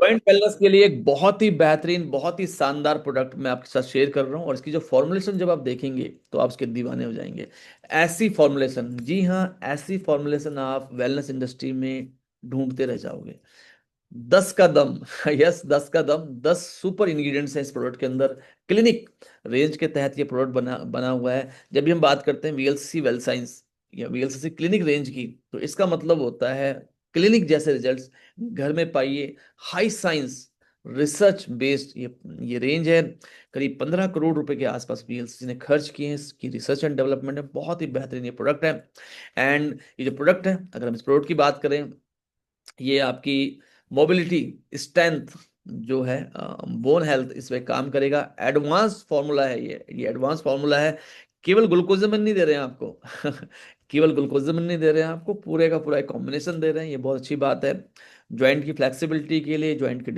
Joint wellness के लिए एक बहुत ही बेहतरीन, बहुत ही शानदार प्रोडक्ट मैं आपके साथ शेयर कर रहा हूँ, और इसकी जो फॉर्मुलेशन जब आप देखेंगे तो आप इसके दीवाने हो जाएंगे। ऐसी फॉर्मुलेशन, जी हाँ, ऐसी फॉर्मुलेशन आप वेलनेस इंडस्ट्री में ढूंढते रह जाओगे। 10 का दम। यस, 10 का दम, 10 सुपर इंग्रेडिएंट्स हैं इस प्रोडक्ट के अंदर। क्लिनिक रेंज के तहत ये प्रोडक्ट बना बना हुआ है। जब भी हम बात करते हैं वीएलसीसी वेल साइंस या वीएलसीसी क्लिनिक रेंज की, तो इसका मतलब होता है क्लिनिक जैसे रिजल्ट्स घर में पाइए। हाई साइंस रिसर्च बेस्ड ये रेंज है। करीब 15 करोड़ रुपए के आसपास वीएलसीसी ने खर्च किए हैं इसकी रिसर्च एंड डेवलपमेंट में। बहुत ही बेहतरीन ये प्रोडक्ट है। एंड ये जो प्रोडक्ट है, अगर हम इस प्रोडक्ट की बात करें, ये आपकी मोबिलिटी, स्ट्रेंथ जो है, बोन हेल्थ, इस पे काम करेगा। एडवांस फार्मूला है ये एडवांस फार्मूला है। केवल ग्लूकोजामिन नहीं दे रहे हैं आपको। केवल ग्लूकोजामिन नहीं दे रहे हैं आपको, पूरे का पूरा एक कॉम्बिनेशन दे रहे हैं, ये बहुत अच्छी बात है। जॉइंट की फ्लेक्सिबिलिटी के लिए, जॉइंट के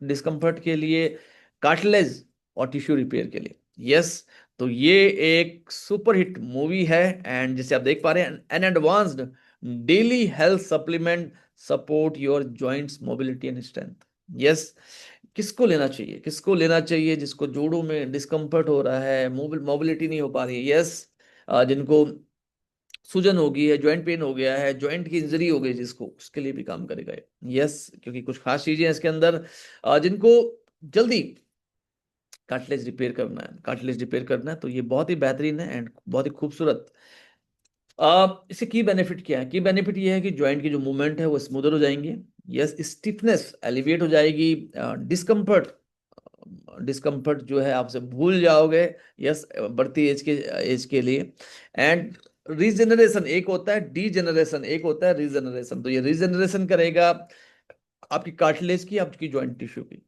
डिस्कम्फर्ट के लिए, कार्टिलेज और टिश्यू रिपेयर के लिए। यस, तो ये एक सुपर हिट मूवी है। एंड जैसे आप देख पा रहे हैं, N advanced daily health supplement support your joints mobility and strength. Yes, किसको लेना चाहिए, किसको लेना चाहिए? जिसको जोड़ों में डिस्कम्फर्ट हो रहा है, मोबिलिटी नहीं हो पा रही है। यस, जिनको सूजन हो गई है, जॉइंट पेन हो गया है, जॉइंट की इंजरी हो गई जिसको, उसके लिए भी काम करेगा ये। यस, क्योंकि कुछ खास चीजें हैं इसके अंदर। जिनको जल्दी कार्टिलेज रिपेयर करना है, तो ये बहुत ही बेहतरीन है एंड बहुत ही खूबसूरत। इससे की बेनिफिट क्या है? की बेनिफिट ये है कि जॉइंट की जो मूवमेंट है वो स्मूदर हो जाएंगे। यस, स्टिफनेस एलिविएट हो जाएगी। डिस्कम्फर्ट डिस्कम्फर्ट जो है आपसे भूल जाओगे। यस, बढ़ती एज के लिए। एंड रीजनरेशन एक होता है, डीजेनरेशन एक होता है, रीजनरेशन। तो ये रीजनरेशन करेगा आपकी कार्टिलेज की, आपकी जॉइंट टिश्यू की।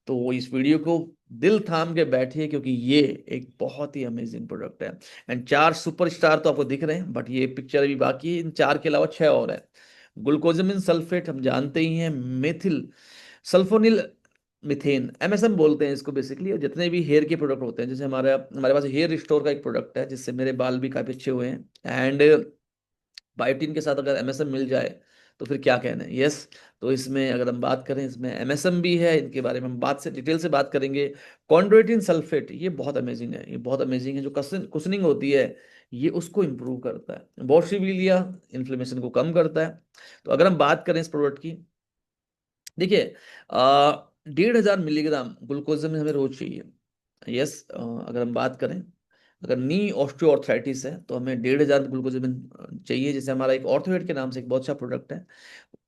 तो वो इस वीडियो को दिल थाम के बैठिए, क्योंकि ये एक बहुत ही अमेजिंग प्रोडक्ट है। एंड 4 सुपरस्टार तो आपको दिख रहे हैं, बट ये पिक्चर अभी बाकी है। इन 4 के अलावा 6 और है। ग्लूकोजामिन सल्फेट हम जानते ही हैं, मेथिल सल्फोनिल मिथेन, एमएसएम बोलते हैं इसको बेसिकली। और जितने भी हेयर के प्रोडक्ट होते हैं, जैसे हमारे हमारे पास हेयर रिस्टोर का एक प्रोडक्ट है, जिससे मेरे बाल भी काफी अच्छे हुए हैं। एंड बायोटीन के साथ अगर एमएसएम मिल जाए तो फिर क्या कहना है। यस, तो इसमें अगर हम बात करें, इसमें एमएसएम भी है, इनके बारे में हम बात से डिटेल से बात करेंगे। कॉन्ड्रोइटिन सल्फेट, ये बहुत अमेजिंग है, ये बहुत अमेजिंग है। जो कुशनिंग होती है, ये उसको इम्प्रूव करता है। बॉर्सिविलिया इन्फ्लेमेशन को कम करता है। तो अगर हम बात करें इस प्रोडक्ट की, देखिए, 1,500 मिलीग्राम ग्लूकोज में हमें रोज चाहिए। यस, अगर हम बात करें, अगर नी ऑस्टियोआर्थराइटिस है तो हमें 1,500 ग्लूकोजामिन चाहिए। जैसे हमारा एक ऑर्थोवेट के नाम से एक बहुत अच्छा प्रोडक्ट है,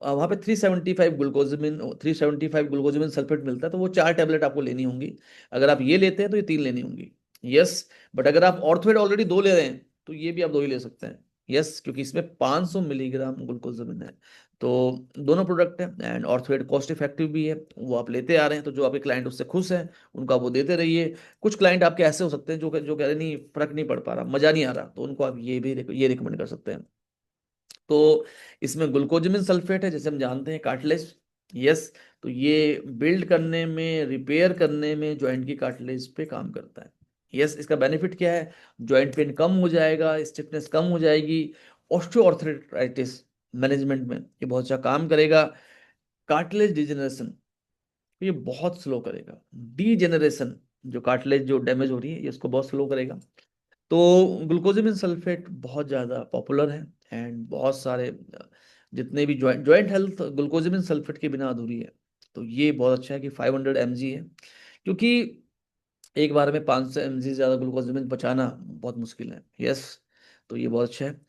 वहाँ पे 375 ग्लूकोजामिन सल्फेट मिलता है, तो वो 4 टैबलेट आपको लेनी होंगी। अगर आप ये लेते हैं तो ये 3 लेनी होंगी। यस, बट अगर आप ऑर्थोवेट ऑलरेडी 2 ले रहे हैं, तो ये भी आप 2 ही ले सकते हैं। यस, क्योंकि इसमें 500 मिलीग्राम ग्लूकोजामिन है। तो दोनों प्रोडक्ट है, एंड ऑर्थोवेट कॉस्ट इफेक्टिव भी है, वो आप लेते आ रहे हैं, तो जो आपके क्लाइंट उससे खुश हैं उनको आप वो देते रहिए। कुछ क्लाइंट आपके ऐसे हो सकते हैं जो कह रहे नहीं, फर्क नहीं पड़ पा रहा, मजा नहीं आ रहा, तो उनको आप ये रिकमेंड कर सकते हैं। तो इसमें ग्लूकोजमिन सल्फेट है, जैसे हम जानते हैं कार्टिलेज। यस, तो ये बिल्ड करने में, रिपेयर करने में, जॉइंट की कार्टिलेज पे काम करता है। यस, इसका बेनिफिट क्या है? जॉइंट पेन कम हो जाएगा, स्टिफनेस कम हो जाएगी। ऑस्टियोआर्थराइटिस मैनेजमेंट में ये बहुत अच्छा काम करेगा। कार्टिलेज डिजेनरेशन ये बहुत स्लो करेगा। डीजेनरेशन, जो कार्टिलेज जो डैमेज हो रही है, ये इसको बहुत स्लो करेगा। तो ग्लूकोजामिन सल्फेट बहुत ज़्यादा पॉपुलर है। एंड बहुत सारे जितने भी joint joint health glucosamine sulphate के बिना अधूरी है। तो ये बहुत अच्छा है कि 500 mg है, क्योंकि एक बार में 500 mg ज़्यादा ग्लूकोजामिन पचाना बहुत मुश्किल है। यस, तो ये बहुत अच्छा है।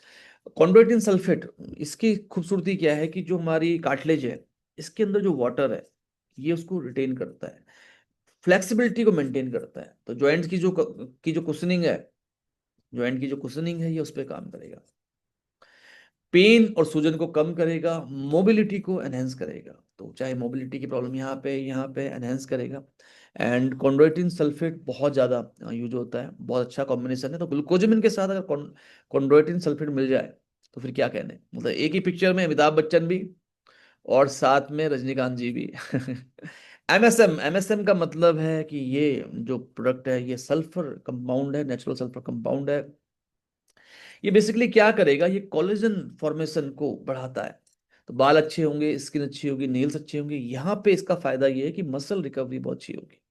कॉन्ड्रोइटिन सल्फेट, इसकी खूबसूरती क्या है कि जो हमारी कार्टिलेज है, इसके अंदर जो वाटर है, ये उसको रिटेन करता है, फ्लेक्सिबिलिटी को मेंटेन करता है। तो जॉइंट्स की जो कुशनिंग है, जॉइंट की जो कुशनिंग है, ये उस पर काम करेगा। पेन और सूजन को कम करेगा, मोबिलिटी को एनहेंस करेगा। तो चाहे मोबिलिटी की प्रॉब्लम यहाँ पे एनहेंस करेगा। एंड कॉन्ड्रोइटिन सल्फेट बहुत ज़्यादा यूज होता है, बहुत अच्छा कॉम्बिनेशन है। तो ग्लूकोजामिन के साथ अगर कॉन्ड्रोइटिन सल्फेट मिल जाए, तो फिर क्या कहने, मतलब एक ही पिक्चर में अमिताभ बच्चन भी और साथ में रजनीकांत जी भी। एमएसएम का मतलब है कि ये जो प्रोडक्ट है, ये सल्फर कंपाउंड है, नेचुरल सल्फर कंपाउंड है। ये बेसिकली क्या करेगा, ये कोलेजन फॉर्मेशन को बढ़ाता है। तो बाल अच्छे होंगे, स्किन अच्छी होगी, नेल्स अच्छे होंगे। यहाँ पे इसका फायदा ये है कि मसल रिकवरी बहुत अच्छी होगी,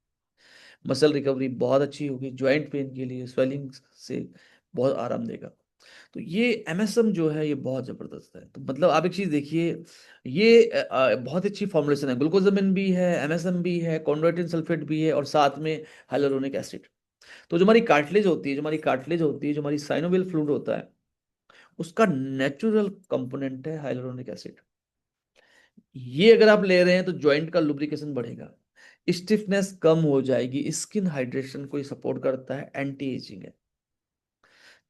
मसल रिकवरी बहुत अच्छी होगी, जॉइंट पेन के लिए, स्वेलिंग से बहुत आराम देगा। तो ये एमएसएम जो है ये बहुत जबरदस्त है। तो मतलब आप एक चीज देखिए, ये बहुत अच्छी फॉर्मुलेशन है, ग्लूकोजामिन भी है, एमएसएम भी है, कॉन्ड्रोइटिन सल्फेट भी है, और साथ में हाइलुरोनिक एसिड। तो जो हमारी कार्टिलेज होती है, जो हमारी कार्टिलेज होती है, जो हमारी साइनोवियल फ्लूइड होता है, उसका नेचुरल कंपोनेंट है हाइलुरोनिक एसिड। ये अगर आप ले रहे हैं तो जॉइंट का लुब्रिकेशन बढ़ेगा, स्टिफनेस कम हो जाएगी, स्किन हाइड्रेशन को सपोर्ट करता है, एंटी एजिंग है।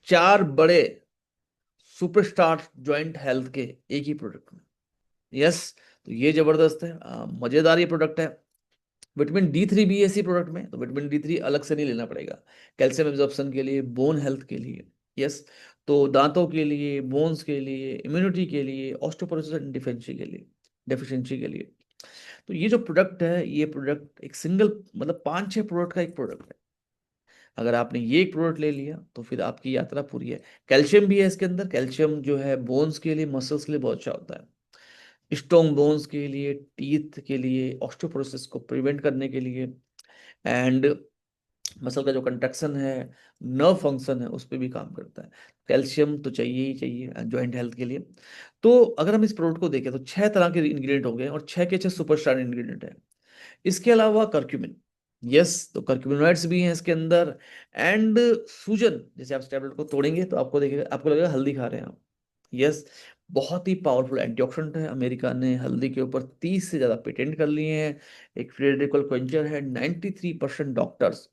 चार बड़े सुपरस्टार जॉइंट हेल्थ के एक ही प्रोडक्ट में। यस, तो ये जबरदस्त है, मजेदार ये प्रोडक्ट है। विटामिन D3 भी है इसी प्रोडक्ट में, तो विटामिन D3 अलग से नहीं लेना पड़ेगा, कैल्शियम एब्जॉर्प्शन के लिए, बोन हेल्थ के लिए। यस, तो दांतों के लिए, बोन्स के लिए, इम्यूनिटी के लिए, ऑस्टियोपोरोसिस एंड डेफिशिएंसी के लिए। तो ये जो प्रोडक्ट है, ये प्रोडक्ट एक सिंगल, मतलब 5-6 प्रोडक्ट का एक प्रोडक्ट है। अगर आपने ये एक प्रोडक्ट ले लिया तो फिर आपकी यात्रा पूरी है। कैल्शियम भी है इसके अंदर, कैल्शियम जो है बोन्स के लिए, मसल्स के लिए बहुत अच्छा होता है, स्ट्रॉन्ग बोन्स के लिए, टीथ के लिए, ऑस्टियोपोरोसिस को प्रिवेंट करने के लिए, एंड मसल का जो कंट्रक्शन है, नर्व फंक्शन है, उस पर भी काम करता है। कैल्शियम तो चाहिए ही चाहिए जॉइंट हेल्थ के लिए। तो अगर हम इस प्रोडक्ट को देखें तो 6 तरह के इंग्रेडिएंट हो गए, और 6 के 6 सुपरस्टार इंग्रेडिएंट है। इसके अलावा करक्यूमिन, यस, तो करक्यूमिनॉइड्स भी हैं इसके अंदर। एंड सूजन, जैसे आप इस टैबलेट को तोड़ेंगे तो आपको देखेगा, आपको लगेगा हल्दी खा रहे हैं आप। यस, बहुत ही पावरफुल एंटीऑक्सीडेंट है। अमेरिका ने हल्दी के ऊपर 30 से ज्यादा पेटेंट कर लिए हैं। एक फ्रेडरिकल क्वेंचर है। 93% डॉक्टर्स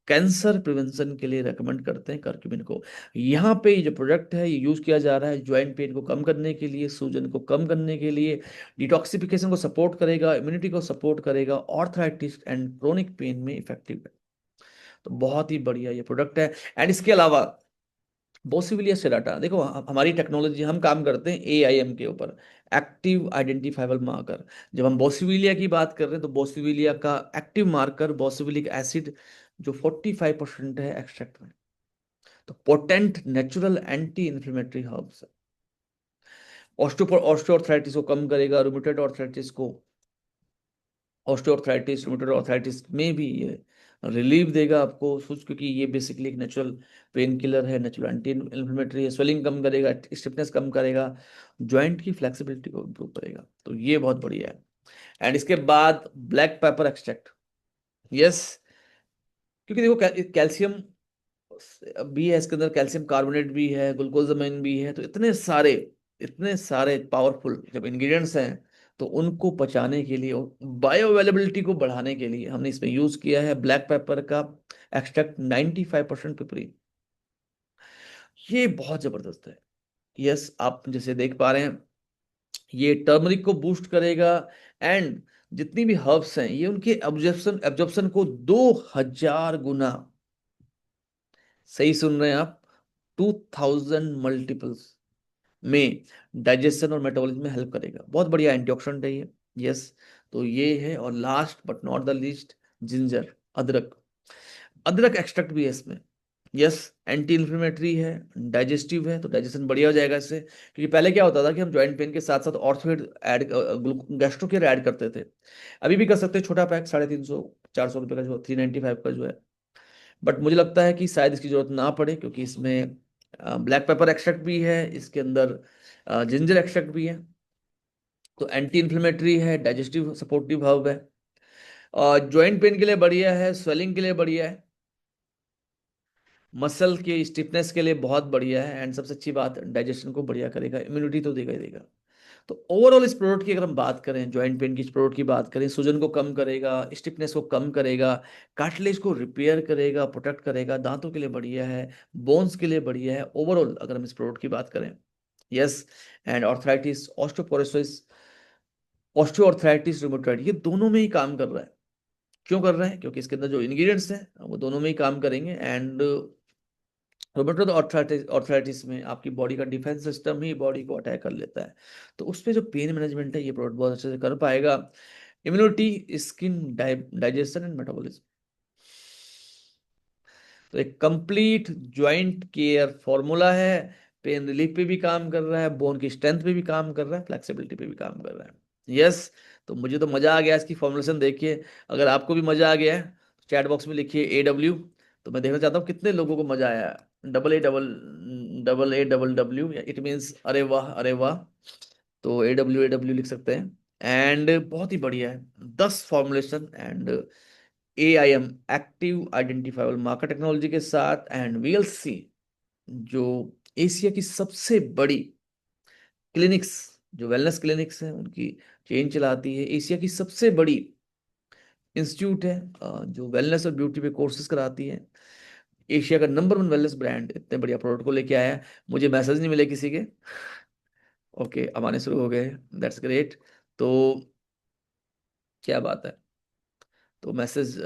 कैंसर प्रिवेंशन के लिए रेकमेंड करते हैं करक्यूमिन को। यहाँ पे ये जो प्रोडक्ट है ये यूज किया जा रहा है ज्वाइंट पेन को कम करने के लिए, सूजन को कम करने के लिए, डिटॉक्सिफिकेशन को सपोर्ट करेगा, इम्यूनिटी को सपोर्ट करेगा, ऑर्थराइटिस एंड क्रोनिक पेन में इफेक्टिव है। तो बहुत ही बढ़िया ये प्रोडक्ट है। एंड इसके अलावा बोसिविलिया सेराटा, देखो हमारी टेक्नोलॉजी, हम काम करते हैं AIM के ऊपर, एक्टिव आइडेंटिफाइबल मार्कर। जब हम बोसिविलिया की बात कर रहे हैं तो बोसिविलिया का एक्टिव मार्कर बोसिविलिक एसिड, जो 45% है एक्सट्रैक्ट में। तो potent natural anti inflammatory herbs है। ऑस्टियोआर्थराइटिस को कम करेगा, रूमेटॉइड आर्थराइटिस को, ऑस्टियोआर्थराइटिस, रूमेटॉइड आर्थराइटिस में भी ये रिलीफ देगा आपको सोच, क्योंकि ये बेसिकली एक नेचुरल पेन किलर है, नेचुरल एंटी इन्फ्लेमेटरी है, स्वेलिंग कम करेगा, स्टिफनेस कम करेगा, जॉइंट की फ्लेक्सिबिलिटी को इम्प्रूव करेगा। तो ये बहुत बढ़िया है। एंड इसके बाद ब्लैक पेपर एक्सट्रैक्ट, यस, क्योंकि देखो कैल्शियम भी है इसके अंदर, कैल्शियम कार्बोनेट भी है, ग्लूकोजामाइन भी है, तो इतने सारे पावरफुल जब इंग्रेडिएंट्स हैं, तो उनको पचाने के लिए, बायो अवेलेबिलिटी को बढ़ाने के लिए हमने इसमें यूज किया है ब्लैक पेपर का एक्सट्रैक्ट 95% पिपरीन। ये बहुत जबरदस्त है। यस, आप जैसे देख पा रहे हैं, ये टर्मरिक को बूस्ट करेगा। एंड जितनी भी हर्ब्स हैं, ये उनके एब्जॉर्प्शन एब्जॉर्प्शन को 2000 गुना, सही सुन रहे हैं आप, 2000 मल्टीपल्स में डाइजेशन और मेटाबॉलिज्म में हेल्प करेगा। बहुत बढ़िया एंटीऑक्सीडेंट है ये। यस, तो ये है। और last but not the least, ginger, अदरक। अदरक एक्सट्रैक्ट भी है इसमें। यस, एंटी इन्फ्लेमेटरी है, डाइजेस्टिव है, तो डाइजेशन बढ़िया हो जाएगा इससे। क्योंकि पहले क्या होता था कि हम जॉइंट पेन के साथ साथ ऑर्थोएड ऐड, गैस्ट्रोकेयर ऐड करते थे। अभी भी कर सकते हैं, छोटा पैक 350-400 रुपये का, जो 395 का जो है। बट मुझे लगता है कि शायद इसकी जरूरत ना पड़े, क्योंकि इसमें ब्लैक पेपर एक्सट्रैक्ट भी है, इसके अंदर जिंजर एक्सट्रैक्ट भी है, तो एंटी इन्फ्लेमेटरी है, डाइजेस्टिव सपोर्टिव हर्ब है, और जॉइंट पेन के लिए बढ़िया है, स्वेलिंग के लिए बढ़िया है, मसल के स्टिफनेस के लिए बहुत बढ़िया है, एंड सबसे अच्छी बात, डाइजेशन को बढ़िया करेगा, इम्यूनिटी तो देगा ही देगा। तो ओवरऑल इस प्रोडक्ट की अगर हम बात करें, जॉइंट पेन की इस प्रोडक्ट की बात करें, सूजन को कम करेगा, स्टिफनेस को कम करेगा, कार्टिलेज को रिपेयर करेगा, प्रोटेक्ट करेगा, दांतों के लिए बढ़िया है, बोन्स के लिए बढ़िया है, ओवरऑल अगर हम इस प्रोडक्ट की बात करें। Yes, and arthritis, osteoporosis, osteoarthritis, rheumatoid, ये दोनों में ही काम कर रहा है। क्यों कर रहा है? क्योंकि इसके अंदर जो इंग्रेडिएंट्स हैं वो दोनों में ही काम करेंगे। एंड रोमेटोइड ऑर्थराइटिस में आपकी बॉडी का डिफेंस सिस्टम ही बॉडी को अटैक कर लेता है, तो उस पे जो पेन मैनेजमेंट है ये प्रोडक्ट बहुत अच्छे से कर पाएगा। Immunity, skin, digestion and metabolism, तो एक कंप्लीट ज्वाइंट केयर फॉर्मूला है। पेन रिलीफ पे भी काम कर रहा है, बोन की स्ट्रेंथ पे भी काम कर रहा है, फ्लेक्सिबिलिटी पे भी काम कर रहा है। यस, तो मुझे तो मजा आ गया इसकी फॉर्मुलेशन देखिए। अगर आपको भी मजा आ गया है चैट बॉक्स में लिखिए AW। तो मैं देखना चाहता हूँ कितने लोगों को मजा आया है। AA इट मीन्स अरे वाह अरे वाह। तो AW लिख सकते हैं। एंड बहुत ही बढ़िया है, 10 formulation and AIM active identifiable marker technology के साथ एंड VLC जो एशिया की सबसे बड़ी क्लिनिक्स, जो वेलनेस क्लिनिक्स हैं उनकी चेन चलाती है, एशिया की सबसे बड़ी इंस्टीट्यूट है जो वेलनेस और ब्यूटी पे कोर्सेज कराती है, एशिया का नंबर 1 वेलनेस ब्रांड इतने बढ़िया प्रोडक्ट को लेके आया है। मुझे मैसेज नहीं मिले किसी के। ओके, अब आने शुरू हो गए, दैट्स ग्रेट। तो क्या बात है, तो मैसेज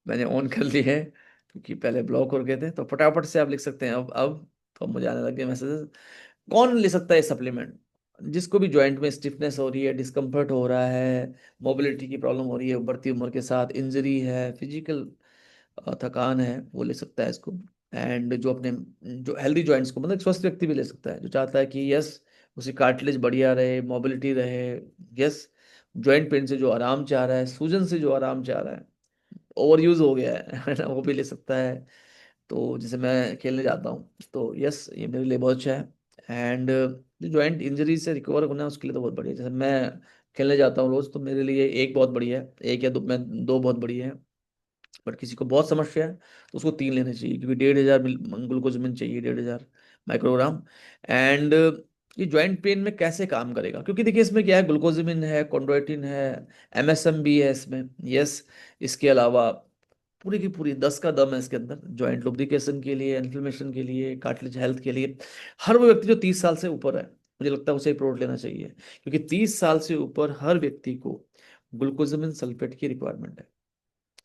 मैंने ऑन कर ली है क्योंकि पहले ब्लॉक हो गए थे। तो फटाफट से आप लिख सकते हैं अब तो मुझे आने लगे मैसेजेस। कौन ले सकता है सप्लीमेंट? जिसको भी जॉइंट में स्टिफनेस हो रही है, डिस्कम्फर्ट हो रहा है, मोबिलिटी की प्रॉब्लम हो रही है, बढ़ती उम्र के साथ इंजरी है, फिजिकल थकान है, वो ले सकता है इसको। एंड जो अपने जो हेल्दी जॉइंट्स को, मतलब स्वस्थ व्यक्ति भी ले सकता है जो चाहता है कि यस उसी कार्टिलेज बढ़िया रहे, मोबिलिटी रहे, यस जॉइंट पेन से जो आराम चाह रहा है, सूजन से जो आराम चाह रहा है, ओवर यूज हो गया है ना, वो भी ले सकता है। तो जैसे मैं खेलने जाता हूँ तो यस ये मेरे लिए बहुत अच्छा है। एंड जो जॉइंट इंजरी से रिकवर होना है उसके लिए तो बहुत बढ़िया है। जैसे मैं खेलने जाता हूँ रोज, तो मेरे लिए एक बहुत बढ़िया है, एक या दो, मैं दो बहुत बढ़िया है। बट किसी को बहुत समस्या है तो उसको 3 लेने चाहिए, क्योंकि 1,500 ग्लूकोजमिन चाहिए, 1,500 माइक्रोग्राम। एंड ये जॉइंट पेन में कैसे काम करेगा, क्योंकि देखिए इसमें क्या है, ग्लूकोजमिन है, कॉन्ड्रोइटिन है, MSM भी है इसमें, यस। इसके अलावा पूरी की पूरी 10 का दम है इसके अंदर, जॉइंट लुब्रिकेशन के लिए, इन्फ्लेमेशन के लिए, कार्टिलेज हेल्थ के लिए। हर वो व्यक्ति जो 30 साल से ऊपर है, मुझे लगता है उसे प्रोडक्ट लेना चाहिए, क्योंकि 30 साल से ऊपर हर व्यक्ति को ग्लूकोजमिन सल्फेट की रिक्वायरमेंट है।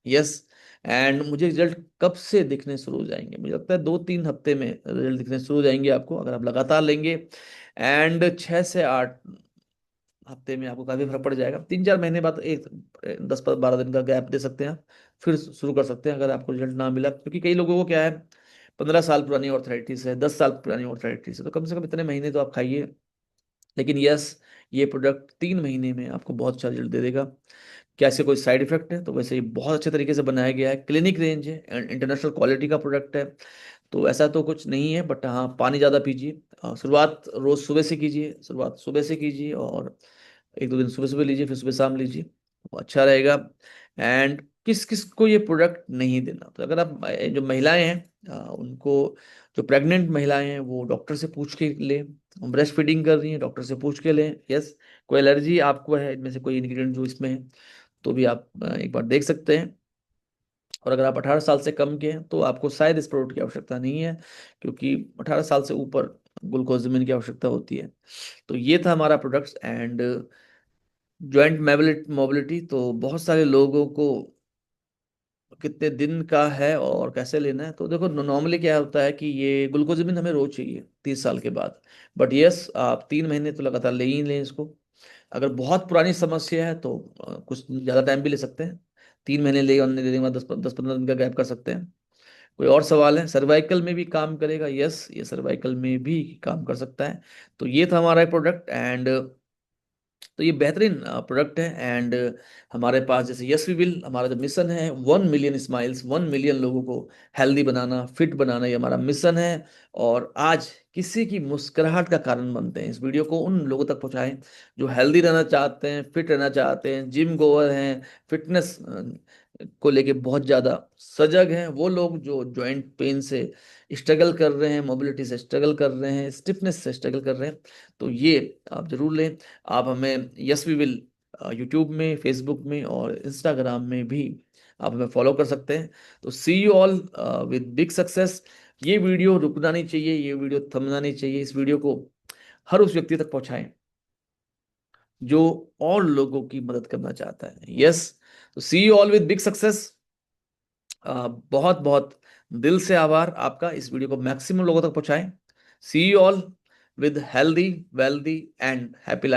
यस, एंड मुझे रिजल्ट कब से दिखने शुरू हो जाएंगे, मुझे लगता है 2-3 हफ्ते में रिजल्ट दिखने शुरू हो जाएंगे आपको, अगर आप लगातार लेंगे। एंड 6 से 8 हफ्ते में आपको काफी फर्क पड़ जाएगा। 3-4 महीने बाद एक 10-12 दिन का गैप दे सकते हैं आप, फिर शुरू कर सकते हैं अगर आपको रिजल्ट ना मिला, क्योंकि कई लोगों को क्या है, 15 साल पुरानी ऑर्थराइटिस है, 10 साल पुरानी ऑर्थराइटिस है, तो कम से कम इतने महीने तो आप खाइए। लेकिन यस, ये प्रोडक्ट 3 महीने में आपको बहुत अच्छा रिजल्ट दे देगा। क्या इससे कोई साइड इफेक्ट है? तो वैसे ये बहुत अच्छे तरीके से बनाया गया है, क्लिनिक रेंज है एंड इंटरनेशनल क्वालिटी का प्रोडक्ट है। तो ऐसा तो कुछ नहीं है, बट हाँ पानी ज़्यादा पीजिए। शुरुआत रोज सुबह से कीजिए, शुरुआत सुबह से कीजिए, और 1-2 दिन सुबह सुबह लीजिए, फिर सुबह शाम लीजिए, वो अच्छा रहेगा। एंड किस किस को ये प्रोडक्ट नहीं देना, तो अगर आप जो महिलाएं हैं उनको, जो प्रेग्नेंट महिलाएं हैं वो डॉक्टर से पूछ के लें, ब्रेस्ट फीडिंग कर रही हैं डॉक्टर से पूछ के लें। यस, कोई एलर्जी आपको है इनमें से कोई इंग्रेडिएंट जो इसमें है, तो भी आप एक बार देख सकते हैं। और अगर आप 18 साल से कम के हैं तो आपको शायद इस प्रोडक्ट की आवश्यकता नहीं है, क्योंकि 18 साल से ऊपर ग्लूकोजमिन की आवश्यकता होती है। तो ये था हमारा प्रोडक्ट्स एंड जॉइंट मोबिलिटी। तो बहुत सारे लोगों को कितने दिन का है और कैसे लेना है, तो देखो नॉर्मली क्या होता है कि ये ग्लूकोजमिन हमें रोज चाहिए 30 साल के बाद। बट यस, आप 3 महीने तो लगातार ले ही लें इसको। अगर बहुत पुरानी समस्या है तो कुछ ज़्यादा टाइम भी ले सकते हैं, 3 महीने ले और लेने के बाद 10-15 दिन का गैप कर सकते हैं। कोई और सवाल है? सर्वाइकल में भी काम करेगा? यस, ये सर्वाइकल में भी काम कर सकता है। तो ये था हमारा प्रोडक्ट एंड तो ये बेहतरीन प्रोडक्ट है। एंड हमारे पास जैसे यस वी विल, हमारा जो मिशन है 1 मिलियन स्माइल्स, 1 मिलियन लोगों को हेल्दी बनाना, फिट बनाना, ये हमारा मिशन है। और आज किसी की मुस्कुराहट का कारण बनते हैं, इस वीडियो को उन लोगों तक पहुंचाएं जो हेल्दी रहना चाहते हैं, फिट रहना चाहते हैं, जिम गोवर हैं, फिटनेस को लेके बहुत ज़्यादा सजग हैं, वो लोग जो जॉइंट पेन से स्ट्रगल कर रहे हैं, मोबिलिटी से स्ट्रगल कर रहे हैं, स्टिफनेस से स्ट्रगल कर रहे हैं। तो ये आप जरूर लें। आप हमें यस वी विल यूट्यूब में, फेसबुक में और इंस्टाग्राम में भी आप हमें फॉलो कर सकते हैं। तो see you all with big success. ये वीडियो रुकना नहीं चाहिए, ये वीडियो थमना नहीं चाहिए, इस वीडियो को हर उस व्यक्ति तक पहुंचाएं जो और लोगों की मदद करना चाहता है। यस, तो see you all with big success. बहुत बहुत दिल से आभार आपका, इस वीडियो को मैक्सिमम लोगों तक पहुंचाएं। See you all with healthy wealthy and happy